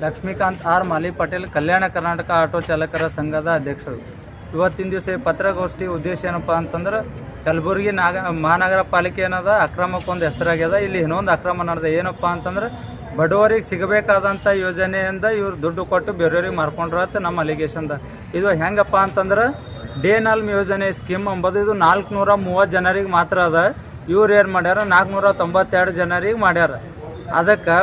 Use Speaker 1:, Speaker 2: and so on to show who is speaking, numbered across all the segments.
Speaker 1: Lakshmikant R ಮಾಲಿ Patel Kalyana Karnataka auto ಚಾಲಕರ ಸಂಘದ ಅಧ್ಯಕ್ಷರು. ಇವತ್ತಿನ ದಿವಸ ಪತ್ರಗೋಷ್ಠಿ ಉದ್ದೇಶ ಏನಪ್ಪ ಅಂತಂದ್ರೆ ಕಲಬುರಗಿ ಮಹಾನಗರ ಪಾಲಿಕೆ ಏನದ ಅಕ್ರಮಕ್ಕೊಂದು ಹೆಸರಾಗ್ಯದ. ಇಲ್ಲಿ ಇನ್ನೊಂದು ಅಕ್ರಮ ನಡೆದ. ಏನಪ್ಪ ಅಂತಂದ್ರೆ ಬಡವರಿಗೆ ಸಿಗಬೇಕಾದಂಥ ಯೋಜನೆಯಿಂದ ಇವ್ರು ದುಡ್ಡು ಕೊಟ್ಟು ಬೇರೆಯವ್ರಿಗೆ ಮಾರ್ಕೊಂಡ್ರತ್ತ ನಮ್ಮ ಅಲಿಗೇಷನ್ದ. ಇದು ಹೆಂಗಪ್ಪ ಅಂತಂದ್ರೆ ಡೇ ನಾಲ್ಮ್ ಯೋಜನೆ ಸ್ಕೀಮ್ ಅಂಬೋದು ಇದು 430 ಜನರಿಗೆ ಮಾತ್ರ ಅದ. ಇವ್ರು ಏನು ಮಾಡ್ಯಾರ 492 ಜನರಿಗೆ ಮಾಡ್ಯಾರ. ಅದಕ್ಕೆ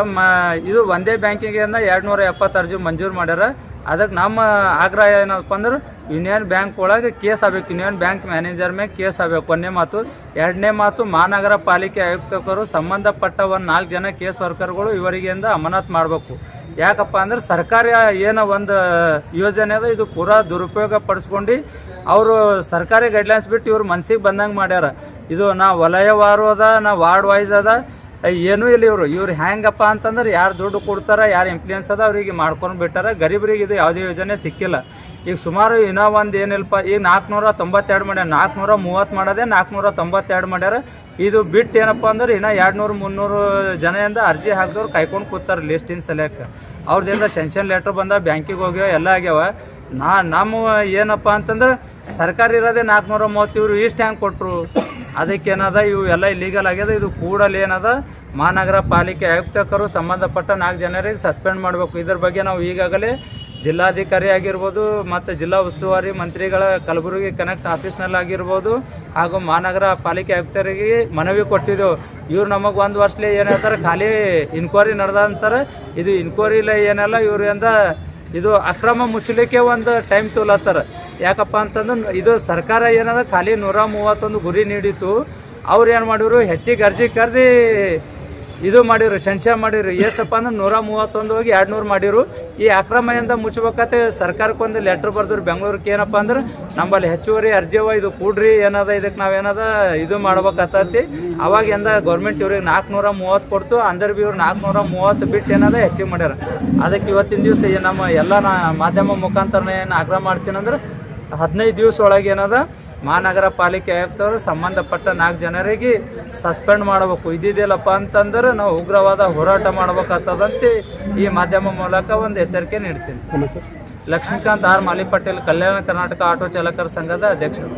Speaker 1: ಇದು ಒಂದೇ ಬ್ಯಾಂಕಿಗೆ 270 ಅರ್ಜಿ ಮಂಜೂರು ಮಾಡ್ಯಾರ. ಅದಕ್ಕೆ ನಮ್ಮ ಆಗ್ರಹ ಏನಪ್ಪ ಅಂದ್ರೆ ಯೂನಿಯನ್ ಬ್ಯಾಂಕ್ ಒಳಗೆ ಕೇಸ್ ಆಗಬೇಕು. ಯೂನಿಯನ್ ಬ್ಯಾಂಕ್ ಮ್ಯಾನೇಜರ್ ಮೇಲೆ ಕೇಸ್ ಆಗಬೇಕು. ಒಂದನೇ ಮಾತು. ಎರಡನೇ ಮಾತು, ಮಹಾನಗರ ಪಾಲಿಕೆ ಆಯುಕ್ತರು ಸಂಬಂಧಪಟ್ಟ 4 ಜನ ಕೇಸ್ ವರ್ಕರ್ಗಳು ಇವರಿಗೆಂದ ಅಮಾನತ್ ಮಾಡಬೇಕು. ಯಾಕಪ್ಪ ಅಂದ್ರೆ ಸರ್ಕಾರ ಏನೋ ಒಂದು ಯೋಜನೆ ಅದ, ಇದು ಪೂರಾ ದುರುಪಯೋಗ ಪಡಿಸ್ಕೊಂಡು ಅವರು ಸರ್ಕಾರಿ ಗೈಡ್ಲೈನ್ಸ್ ಬಿಟ್ಟು ಇವ್ರು ಮನ್ಸಿಗೆ ಬಂದಂಗೆ ಮಾಡ್ಯಾರ. ಇದು ನಾ ವಲಯವಾರು ಅದ, ನಾ ವಾರ್ಡ್ ವೈಸ್ ಅದ, ಏನೂ ಇಲ್ಲ. ಇವ್ರು ಹೆಂಗಪ್ಪ ಅಂತಂದ್ರೆ ಯಾರು ದುಡ್ಡು ಕೊಡ್ತಾರ, ಯಾರು ಇನ್ಫ್ಲೂಯೆನ್ಸ್ ಅದ ಅವ್ರಿಗೆ ಮಾಡ್ಕೊಂಡು ಬಿಟ್ಟಾರ. ಗರೀಬರಿಗೆ ಇದು ಯಾವುದೇ ಯೋಜನೆ ಸಿಕ್ಕಿಲ್ಲ. ಈಗ ಸುಮಾರು ಇನ್ನೂ ಒಂದು ಏನಿಲ್ಲಪ್ಪ, ಈಗ 492 ಮಾಡ್ಯಾರ. 430 ಮಾಡೋದೇ 492 ಮಾಡ್ಯಾರ. ಇದು ಬಿಟ್ಟು ಏನಪ್ಪ ಅಂದ್ರೆ ಇನ್ನೂ 200-300 ಜನದಿಂದ ಅರ್ಜಿ ಹಾಕಿದವ್ರು ಕಾಯ್ಕೊಂಡು ಕೂತಾರೆ ಲಿಸ್ಟಿನ ಸಲಕ್ಕೆ. ಅವ್ರದಿಂದ ಸೆನ್ಷನ್ ಲೆಟ್ರ್ ಬಂದ, ಬ್ಯಾಂಕಿಗೆ ಹೋಗ್ಯಾವ, ಎಲ್ಲ ಆಗ್ಯಾವ. ನಮ್ಮ ಏನಪ್ಪ ಅಂತಂದ್ರೆ ಸರ್ಕಾರ ಇರೋದೇ 430, ಇವರು ಇಷ್ಟು ಹೆಂಗೆ ಕೊಟ್ಟರು? ಅದಕ್ಕೇನದ ಇವು ಎಲ್ಲ ಇಲ್ಲೀಗಲ್ ಆಗ್ಯದ. ಇದು ಕೂಡಲೇ ಏನದ ಮಹಾನಗರ ಪಾಲಿಕೆ ಆಯುಕ್ತರು ಸಂಬಂಧಪಟ್ಟ 4 ಜನರಿಗೆ ಸಸ್ಪೆಂಡ್ ಮಾಡಬೇಕು. ಇದ್ರ ಬಗ್ಗೆ ನಾವು ಈಗಾಗಲೇ ಜಿಲ್ಲಾಧಿಕಾರಿ ಆಗಿರ್ಬೋದು ಮತ್ತು ಜಿಲ್ಲಾ ಉಸ್ತುವಾರಿ ಮಂತ್ರಿಗಳ ಕಲಬುರಗಿ ಕನೆಕ್ಟ್ ಆಫೀಸ್ನಲ್ಲಿ ಆಗಿರ್ಬೋದು ಹಾಗೂ ಮಹಾನಗರ ಪಾಲಿಕೆ ಆಯುಕ್ತರಿಗೆ ಮನವಿ ಕೊಟ್ಟಿದ್ದೆವು. ಇವ್ರು ನಮಗೆ 1 ವರ್ಷಲೇ ಏನು ಹೇಳ್ತಾರೆ, ಖಾಲಿ ಇನ್ಕ್ವೈರಿ ನಡೆದ ಅಂತಾರೆ. ಇದು ಇನ್ಕ್ವೈರಿಲ್ಲ ಏನಲ್ಲ, ಇವರಿಂದ ಇದು ಅಕ್ರಮ ಮುಚ್ಚಲಿಕ್ಕೆ ಒಂದು ಟೈಮ್ ತೊಲತ್ತಾರೆ. ಯಾಕಪ್ಪ ಅಂತಂದ್ರೆ ಇದು ಸರ್ಕಾರ ಏನದ ಖಾಲಿ 131 ಗುರಿ ನೀಡಿತ್ತು. ಅವ್ರು ಏನು ಮಾಡಿದ್ರು, ಹೆಚ್ಚಿಗೆ ಅರ್ಜಿ ಕರೆದು ಇದು ಮಾಡಿರು, ಸೆನ್ಷನ್ ಮಾಡಿರು. ಎಷ್ಟಪ್ಪ ಅಂದ್ರೆ 131 ಹೋಗಿ 200 ಮಾಡಿರು. ಈ ಅಕ್ರಮದಿಂದ ಮುಚ್ಚಬೇಕತ್ತೆ ಸರ್ಕಾರಕ್ಕೊಂದು ಲೆಟ್ರ್ ಬರ್ದ್ರು ಬೆಂಗಳೂರಿಗೆ. ಏನಪ್ಪ ಅಂದ್ರೆ ನಮ್ಮಲ್ಲಿ ಹೆಚ್ಚುವರಿ ಅರ್ಜಿವ, ಇದು ಕೂಡ್ರಿ ಏನದ, ಇದಕ್ಕೆ ನಾವೇನದ ಇದು ಮಾಡ್ಬೇಕತ್ತತಿ. ಅವಾಗ ಗೌರ್ಮೆಂಟ್ ಇವ್ರಿಗೆ 430 ಕೊಡ್ತು. ಅಂದ್ರೆ ಭೀ ಇವ್ರು 430 ಬಿಟ್ಟು ಏನದ ಹೆಚ್ಚಿಗೆ ಮಾಡ್ಯಾರ. ಅದಕ್ಕೆ ಇವತ್ತಿನ ದಿವಸ ನಮ್ಮ ಎಲ್ಲ ಮಾಧ್ಯಮ ಮುಖಾಂತರ ಏನು ಆಗ್ರಹ ಮಾಡ್ತೀನಿ ಅಂದ್ರೆ 15 ದಿವಸ ಒಳಗೆ ಏನದ ಮಹಾನಗರ ಪಾಲಿಕೆ ಆಯುಕ್ತರು ಸಂಬಂಧಪಟ್ಟ 4 ಜನರಿಗೆ ಸಸ್ಪೆಂಡ್ ಮಾಡಬೇಕು. ಇದ್ದಿದ್ದಿಲ್ಲಪ್ಪ ಅಂತಂದ್ರೆ ನಾವು ಉಗ್ರವಾದ ಹೋರಾಟ ಮಾಡ್ಬೇಕಾಗ್ತದಂತೆ ಈ ಮಾಧ್ಯಮ ಮೂಲಕ ಒಂದು ಎಚ್ಚರಿಕೆ ನೀಡ್ತೀನಿ. ಲಕ್ಷ್ಮೀಕಾಂತ್ ಆರ್ ಮಾಲಿ ಪಟೇಲ್ ಕಲ್ಯಾಣ ಕರ್ನಾಟಕ ಆಟೋ ಚಾಲಕರ ಸಂಘದ ಅಧ್ಯಕ್ಷರು.